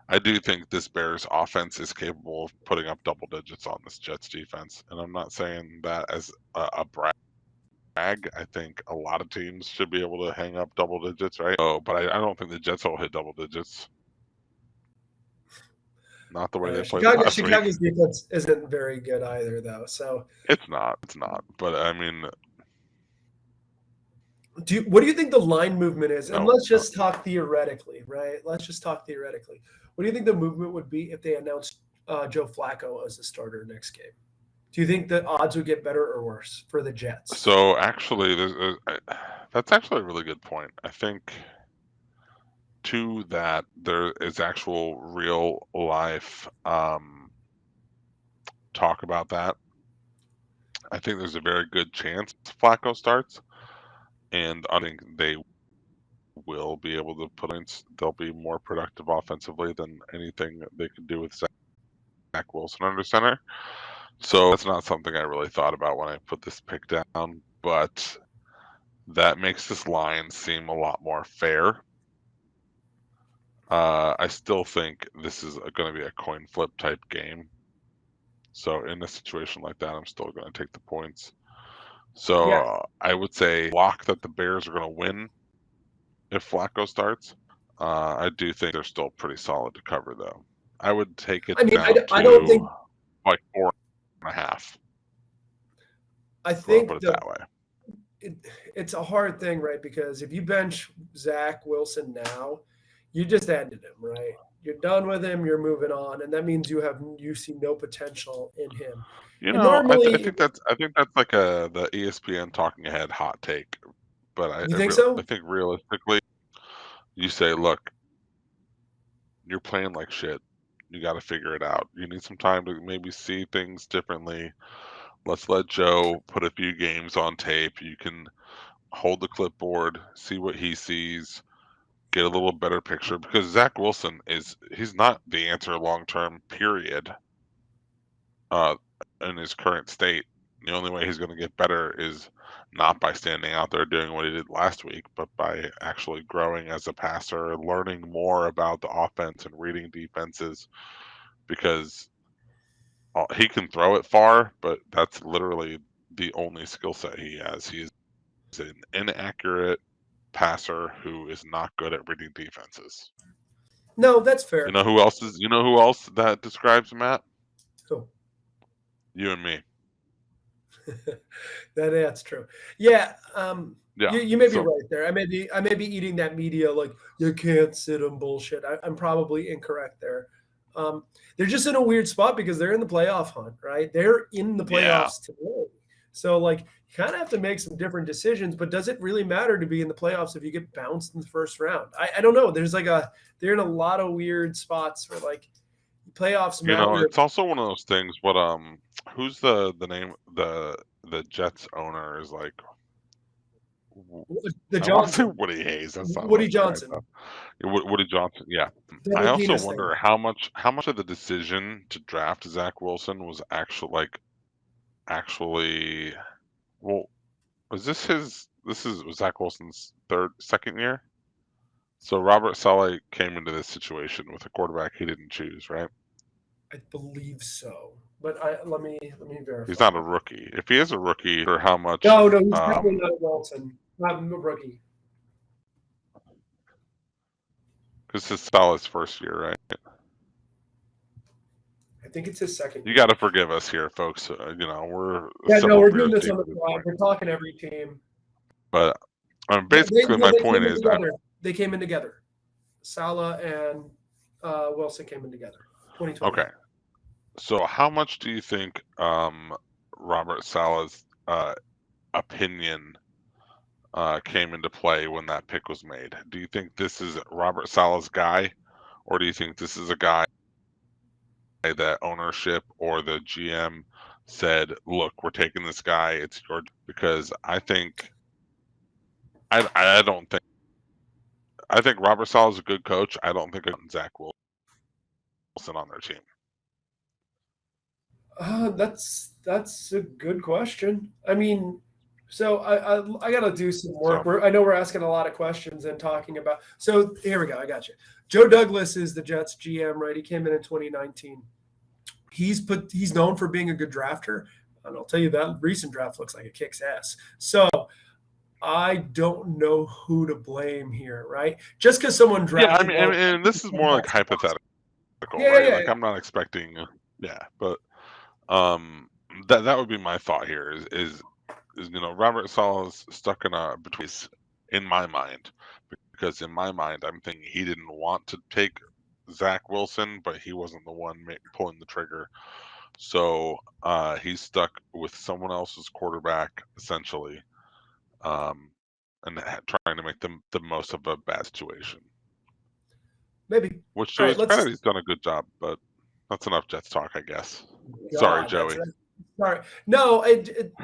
I do think this Bears offense is capable of putting up double digits on this Jets defense. And I'm not saying that as a brag. I think a lot of teams should be able to hang up double digits, right? Oh, but I don't think the Jets will hit double digits. Not the way they played last Chicago's week. defense isn't very good either, though. So It's not. But I mean, what do you think the line movement is? And no, let's just talk theoretically, right? Let's just talk theoretically. What do you think the movement would be if they announced Joe Flacco as the starter next game? Do you think the odds would get better or worse for the Jets? So actually, that's actually a really good point. I think to that there is actual real life talk about that. I think there's a very good chance Flacco starts, and I think they will be able to put in. They'll be more productive offensively than anything they could do with Zack Wilson under center. So that's not something I really thought about when I put this pick down, but that makes this line seem a lot more fair. I still think this is going to be a coin flip type game. So in a situation like that, I'm still going to take the points. So I would say lock that the Bears are going to win if Flacco starts. I do think they're still pretty solid to cover, though. I would take it down I don't think like 4.5. I think put it that way. It's a hard thing, right? Because if you bench Zack Wilson now, you just ended him, right? You're done with him. You're moving on, and that means you see no potential in him. You know, normally, I think that's like the ESPN talking ahead hot take. But you think so? I think realistically, you say, look, you're playing like shit. You got to figure it out. You need some time to maybe see things differently. Let's let Joe put a few games on tape. You can hold the clipboard, see what he sees, get a little better picture, because Zack Wilson he's not the answer long term, period. In his current state, the only way he's going to get better is not by standing out there doing what he did last week, but by actually growing as a passer, learning more about the offense and reading defenses, because he can throw it far, but that's literally the only skill set he has. He is an inaccurate passer who is not good at reading defenses. No, that's fair. You know who else that describes Matt? Who? You and me. That's true. Yeah. Yeah. You may be right there. I may be eating that media like you can't sit him bullshit. I'm probably incorrect there. They're just in a weird spot because they're in the playoff hunt, right? They're in the playoffs today. So like you kind of have to make some different decisions, but does it really matter to be in the playoffs if you get bounced in the first round? I don't know. They're in a lot of weird spots where like playoffs matter. You know, it's also one of those things. What who's the name the Jets owner is like the Johnson. Woody Hayes. That's not Woody Johnson. Woody Johnson. Yeah. I also wonder how much of the decision to draft Zack Wilson was actually well, was this was Zack Wilson's second year? So Robert Saleh came into this situation with a quarterback he didn't choose, right? I believe so, but let me verify. He's not a rookie. If he is a rookie, for how much? No, he's probably not a Wilson. Not a rookie. Because this is Saleh's first year, right? I think it's his second. You got to forgive us here, folks. We're we're doing this on the fly. We're talking every team. But basically, my point is they came in together. Saleh and Wilson came in together. 2020. Okay. So how much do you think Robert Saleh's opinion came into play when that pick was made? Do you think this is Robert Saleh's guy, or do you think this is a guy that ownership or the GM said, look, we're taking this guy, it's your, because I think Robert Saleh is a good coach. I don't think Zack Wilson on their team. That's a good question. I mean, so I got to do some work. I know we're asking a lot of questions and talking about. So here we go. I got you. Joe Douglas is the Jets GM, right? He came in 2019. He's known for being a good drafter. And I'll tell you that recent draft looks like it kicks ass. So I don't know who to blame here, right? Just because someone Yeah, drafted. and this is more like hypothetical, Yeah, right? yeah, Like I'm not expecting, but that would be my thought here is Robert Saleh is stuck between in my mind, because in my mind I'm thinking he didn't want to take Zack Wilson, but he wasn't the one pulling the trigger. So he's stuck with someone else's quarterback essentially, and trying to make the most of a bad situation. Maybe. Which All to right, his credit, he's done a good job, but that's enough Jets talk, I guess. Sorry, Joey. Sorry. No,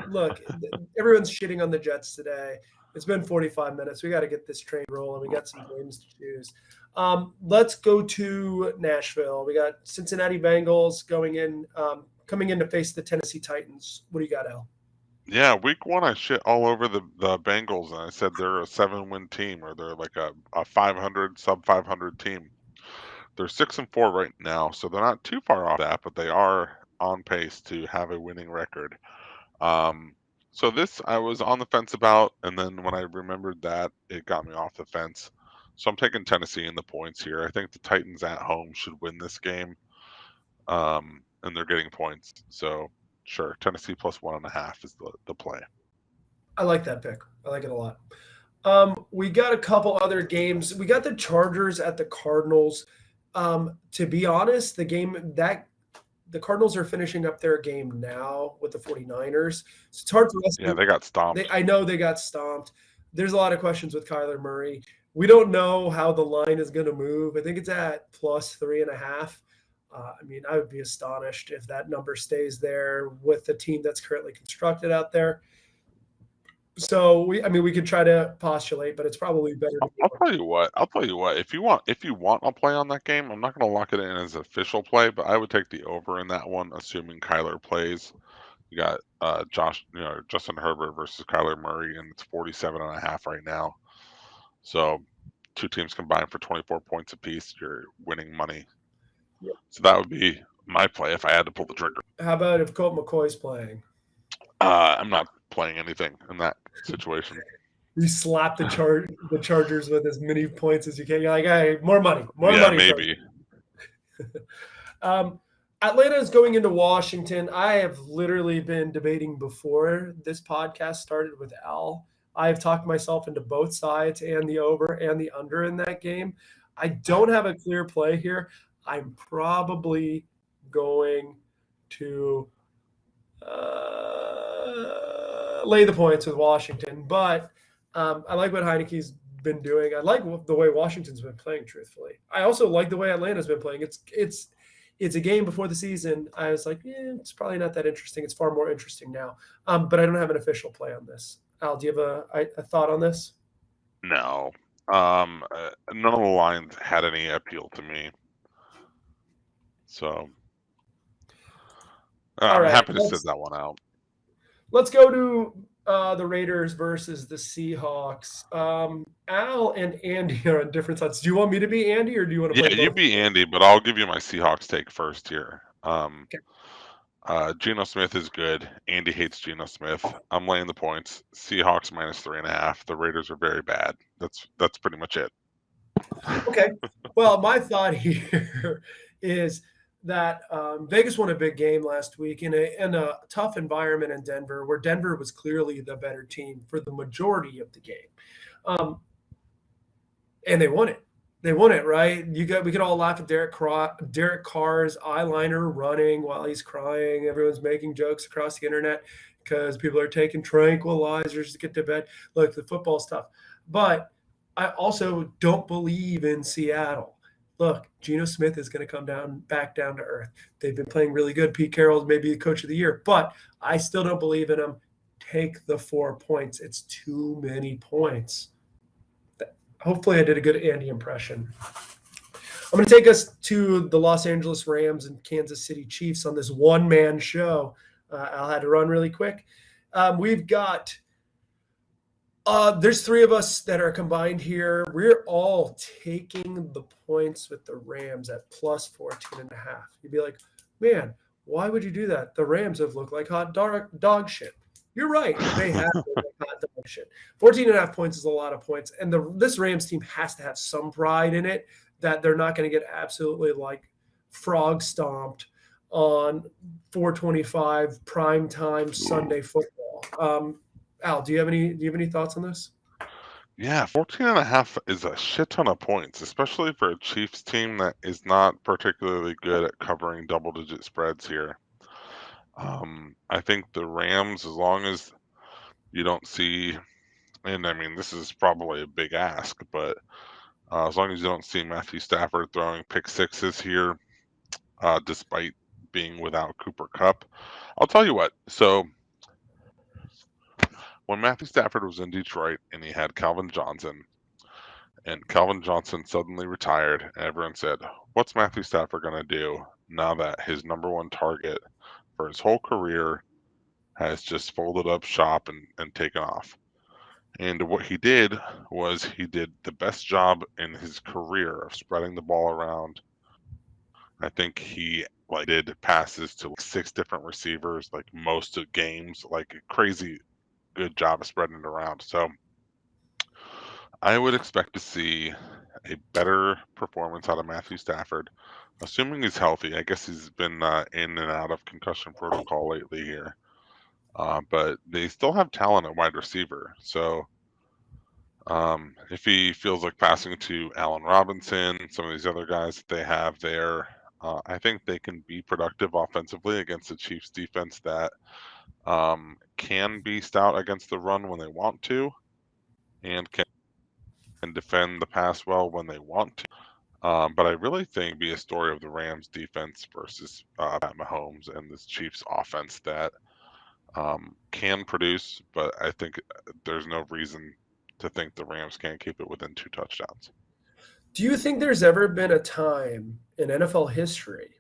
look, everyone's shitting on the Jets today. It's been 45 minutes. We got to get this train rolling. We got some games to choose. Let's go to Nashville. We got Cincinnati Bengals coming in to face the Tennessee Titans. What do you got, Al? Yeah, week 1 I shit all over the Bengals, and I said they're a 7-win team, or they're like a 500 sub 500 team. They're 6-4 right now, so they're not too far off that, but they are on pace to have a winning record. So this I was on the fence about, and then when I remembered that, it got me off the fence. So I'm taking Tennessee in the points here. I think the Titans at home should win this game, and they're getting points. So sure, Tennessee plus 1.5 is the play. I like that pick. I like it a lot. We got a couple other games. We got the Chargers at the Cardinals. To be honest, the Cardinals are finishing up their game now with the 49ers. So it's hard for us. Yeah, they got stomped. I know they got stomped. There's a lot of questions with Kyler Murray. We don't know how the line is going to move. I think it's at plus 3.5. I would be astonished if that number stays there with the team that's currently constructed out there. So we could try to postulate, but it's probably better. I'll tell you what. If you want a play on that game, I'm not going to lock it in as an official play, but I would take the over in that one, assuming Kyler plays. You got Justin Herbert versus Kyler Murray, and it's 47.5 right now. So 2 teams combined for 24 points apiece. You're winning money. Yeah. So that would be my play if I had to pull the trigger. How about if Colt McCoy's playing? I'm not playing anything in that situation. You slap the Chargers with as many points as you can. You're like, hey, more money, money. Maybe. Atlanta is going into Washington. I have literally been debating before this podcast started with Al. I have talked myself into both sides and the over and the under in that game. I don't have a clear play here. I'm probably going to lay the points with Washington, but I like what Heineke's been doing. I like the way Washington's been playing, truthfully. I also like the way Atlanta's been playing. It's a game before the season. I was like, it's probably not that interesting. It's far more interesting now. But I don't have an official play on this. Al, do you have a thought on this? No. None of the lines had any appeal to me. So I'm happy to sit that one out. Let's go to the Raiders versus the Seahawks. Al and Andy are on different sides. Do you want me to be Andy, or do you want to play both? You be Andy, but I'll give you my Seahawks take first here. Okay. Geno Smith is good. Andy hates Geno Smith. I'm laying the points. Seahawks minus 3.5. The Raiders are very bad. That's pretty much it. Okay. Well, my thought here is that Vegas won a big game last week in a tough environment in Denver, where Denver was clearly the better team for the majority of the game. And they won it. They won it, right? We could all laugh at Derek Carr's eyeliner running while he's crying. Everyone's making jokes across the internet because people are taking tranquilizers to get to bed. Look, the football's tough. But I also don't believe in Seattle. Look, Geno Smith is going to come back down to earth. They've been playing really good. Pete Carroll may be the coach of the year, but I still don't believe in him. Take the 4 points. It's too many points. Hopefully I did a good Andy impression. I'm going to take us to the Los Angeles Rams and Kansas City Chiefs on this one-man show. I'll have to run really quick. We've got there's 3 of us that are combined here. We're all taking the points with the Rams at plus 14.5. You'd be like, man, Why would you do that? The Rams have looked like hot dog shit. You're right. They have looked like hot dog shit. 14.5 points is a lot of points. And this Rams team has to have some pride in it that they're not going to get absolutely like frog stomped on 425 primetime Sunday football. Al, do you have any thoughts on this? Yeah, 14.5 is a shit ton of points, especially for a Chiefs team that is not particularly good at covering double-digit spreads here. I think the Rams, as long as you don't see, and I mean, this is probably a big ask, but as long as you don't see Matthew Stafford throwing pick sixes here, despite being without Cooper Kupp, I'll tell you what. So when Matthew Stafford was in Detroit and he had Calvin Johnson, and Calvin Johnson suddenly retired, and everyone said, what's Matthew Stafford going to do now that his number one target for his whole career has just folded up shop and taken off? And what he did was he did the best job in his career of spreading the ball around. I think he did passes to 6 different receivers, like most of games, like a crazy good job of spreading it around. So I would expect to see a better performance out of Matthew Stafford, assuming he's healthy. I guess he's been in and out of concussion protocol lately here. But they still have talent at wide receiver. So if he feels like passing to Allen Robinson, some of these other guys that they have there, I think they can be productive offensively against the Chiefs defense that can be stout against the run when they want to and can defend the pass well when they want to. But I really think it'd be a story of the Rams defense versus Pat Mahomes and this Chiefs offense that can produce, but I think there's no reason to think the Rams can't keep it within 2 touchdowns. Do you think there's ever been a time in NFL history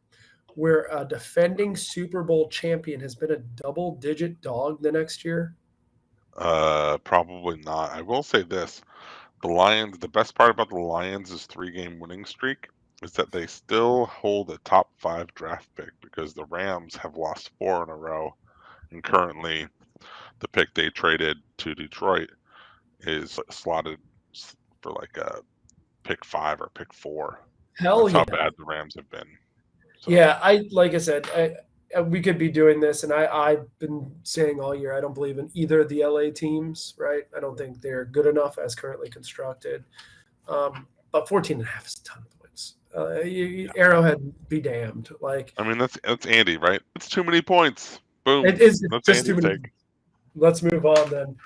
where a defending Super Bowl champion has been a double-digit dog the next year? Probably not. I will say this. The Lions, the best part about the Lions' 3-game winning streak is that they still hold a top 5 draft pick because the Rams have lost 4 in a row. And currently, the pick they traded to Detroit is slotted for like a pick 5 or pick 4. Hell That's yeah. how bad the Rams have been. So. Yeah, like I said, we could be doing this, and I've been saying all year I don't believe in either of the LA teams, right? I don't think they're good enough as currently constructed. But 14.5 is a ton of points. Arrowhead be damned. Like, I mean, that's Andy, right? It's too many points. Boom. it is That's just too Andy's many. take. Let's move on then.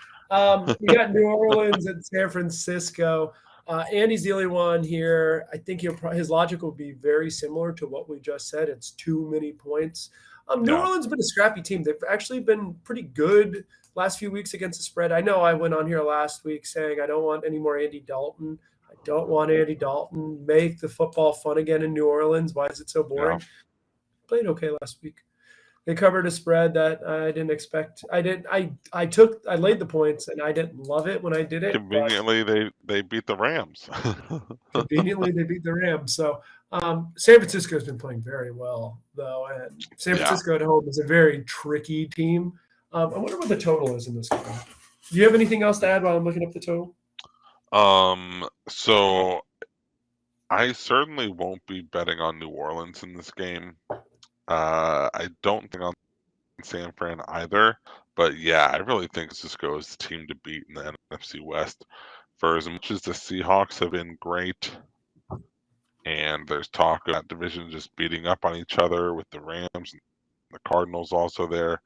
We got New Orleans and San Francisco. Andy's the only one here. I think his logic will be very similar to what we just said. It's too many points. New Orleans has been a scrappy team. They've actually been pretty good last few weeks against the spread. I know I went on here last week saying I don't want any more Andy Dalton. I don't want Andy Dalton. Make the football fun again in New Orleans. Why is it so boring? Yeah. Played okay last week. They covered a spread that I didn't expect. I laid the points and I didn't love it when I did it. Conveniently, they beat the Rams. Conveniently, they beat the Rams. So San Francisco has been playing very well, though, and San Francisco at home is a very tricky team. I wonder what the total is in this game. Do you have anything else to add while I'm looking up the total? So I certainly won't be betting on New Orleans in this game. I don't think on San Fran either. But yeah, I really think Cisco is the team to beat in the NFC West. For as much as the Seahawks have been great, and there's talk of that division just beating up on each other with the Rams and the Cardinals also there.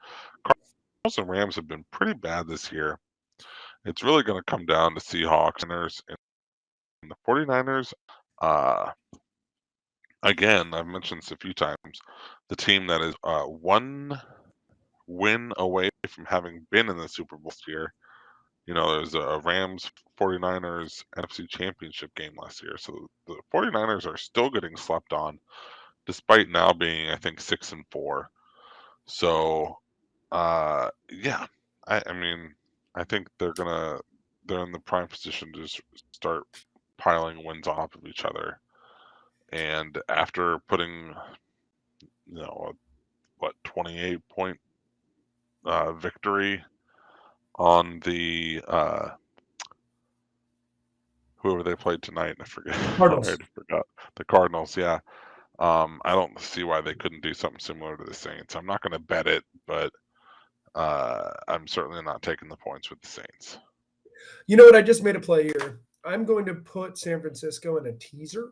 Cardinals and Rams have been pretty bad this year. It's really going to come down to Seahawks and the 49ers. Again, I've mentioned this a few times, the team that is 1 win away from having been in the Super Bowl this year. There's a Rams 49ers NFC Championship game last year. So the 49ers are still getting slept on, despite now being, I think, 6-4. So, yeah, I mean, I think they're in the prime position to just start piling wins off of each other. And after putting, 28-point victory on the whoever they played tonight. I forget. Cardinals. I already forgot. The Cardinals. Yeah. I don't see why they couldn't do something similar to the Saints. I'm not going to bet it, but I'm certainly not taking the points with the Saints. You know what? I just made a play here. I'm going to put San Francisco in a teaser.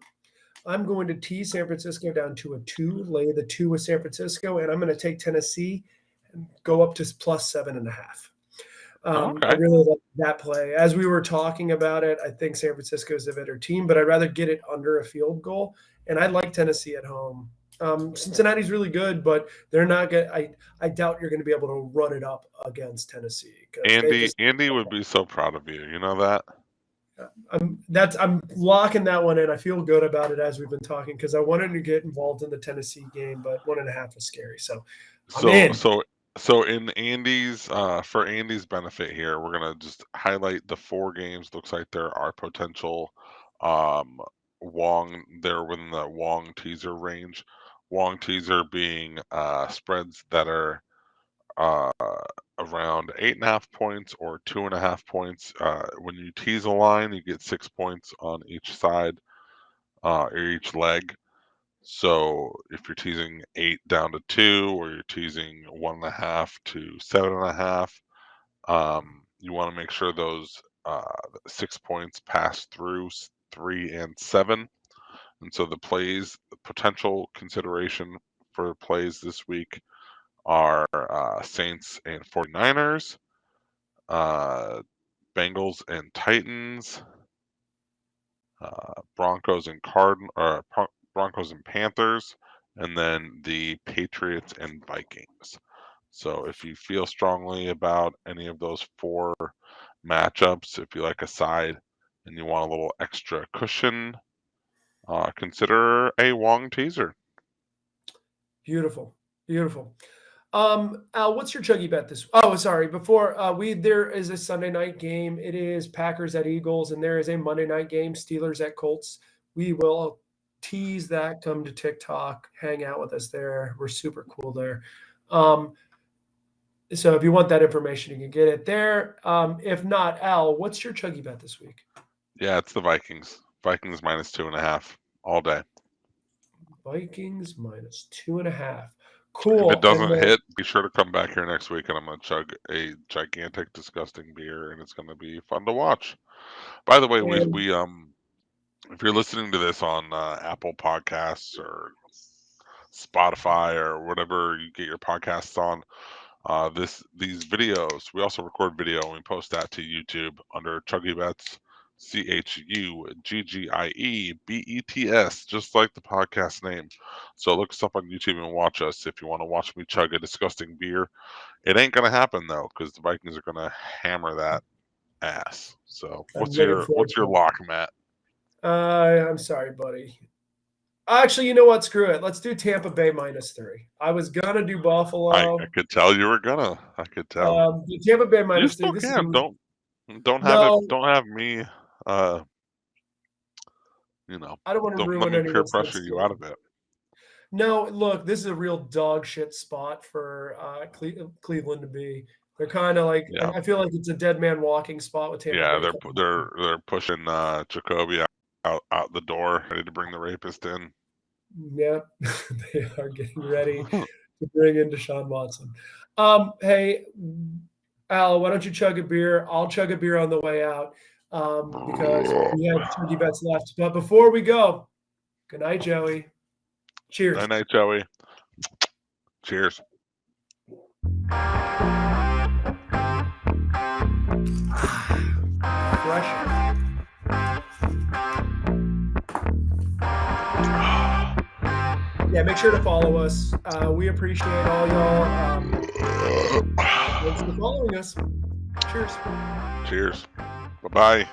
I'm going to tease San Francisco down to a 2, lay the 2 with San Francisco, and I'm going to take Tennessee and go up to plus 7.5. Okay. I really like that play. As we were talking about it, I think San Francisco is a better team, but I'd rather get it under a field goal. And I like Tennessee at home. Cincinnati's really good, but they're not good. I doubt you're going to be able to run it up against Tennessee. Andy would be so proud of you. You know that? I'm locking that one in. I feel good about it as we've been talking because I wanted to get involved in the Tennessee game, but 1.5 is scary. So I'm in. So in Andy's for Andy's benefit here, we're gonna just highlight the 4 games. Looks like there are potential Wong. They're within the Wong teaser range. Wong teaser being spreads that are around 8.5 points or 2.5 points. When you tease a line, you get 6 points on each side or each leg. So if you're teasing 8 down to 2, or you're teasing 1.5 to 7.5, you want to make sure those 6 points pass through 3 and 7. And so the potential consideration for plays this week are Saints and 49ers, Bengals and Titans, Broncos and Panthers, and then the Patriots and Vikings. So if you feel strongly about any of those 4 matchups, if you like a side and you want a little extra cushion, consider a Wong teaser. Beautiful. Al, what's your chuggy bet this? Oh, sorry. Before there is a Sunday night game. It is Packers at Eagles, and there is a Monday night game, Steelers at Colts. We will tease that. Come to TikTok, hang out with us there. We're super cool there. So if you want that information, you can get it there. If not, Al, what's your chuggy bet this week? Yeah, it's the Vikings. Vikings -2.5 all day. Vikings -2.5. Cool. If it doesn't hit, be sure to come back here next week, and I'm going to chug a gigantic, disgusting beer, and it's going to be fun to watch. By the way, we if you're listening to this on Apple Podcasts or Spotify or whatever you get your podcasts on, these videos, we also record video and we post that to YouTube under ChuggieBets, ChuggieBets, just like the podcast name. So look us up on YouTube and watch us if you want to watch me chug a disgusting beer. It ain't gonna happen though, because the Vikings are gonna hammer that ass. So what's your lock, Matt? I'm sorry, buddy. Actually, you know what? Screw it. Let's do Tampa Bay -3. I was gonna do Buffalo. I could tell you were gonna. I could tell. The Tampa Bay -3. You still can. Don't have me. I don't want to ruin let me peer pressure you out of it. No, look, this is a real dog shit spot for Cleveland to be. They're kind of like, I feel like it's a dead man walking spot with Tampa Bay. Yeah, they're pushing Jacoby out the door, ready to bring the rapist in. Yep, they are getting ready to bring in Deshaun Watson. Hey, Al, why don't you chug a beer? I'll chug a beer on the way out because we have chuggy bets left. But before we go, good night, Joey. Cheers. Good night, Joey. Cheers. Fresh. Yeah, make sure to follow us. We appreciate all y'all. Thanks for following us. Cheers. Cheers. Bye-bye.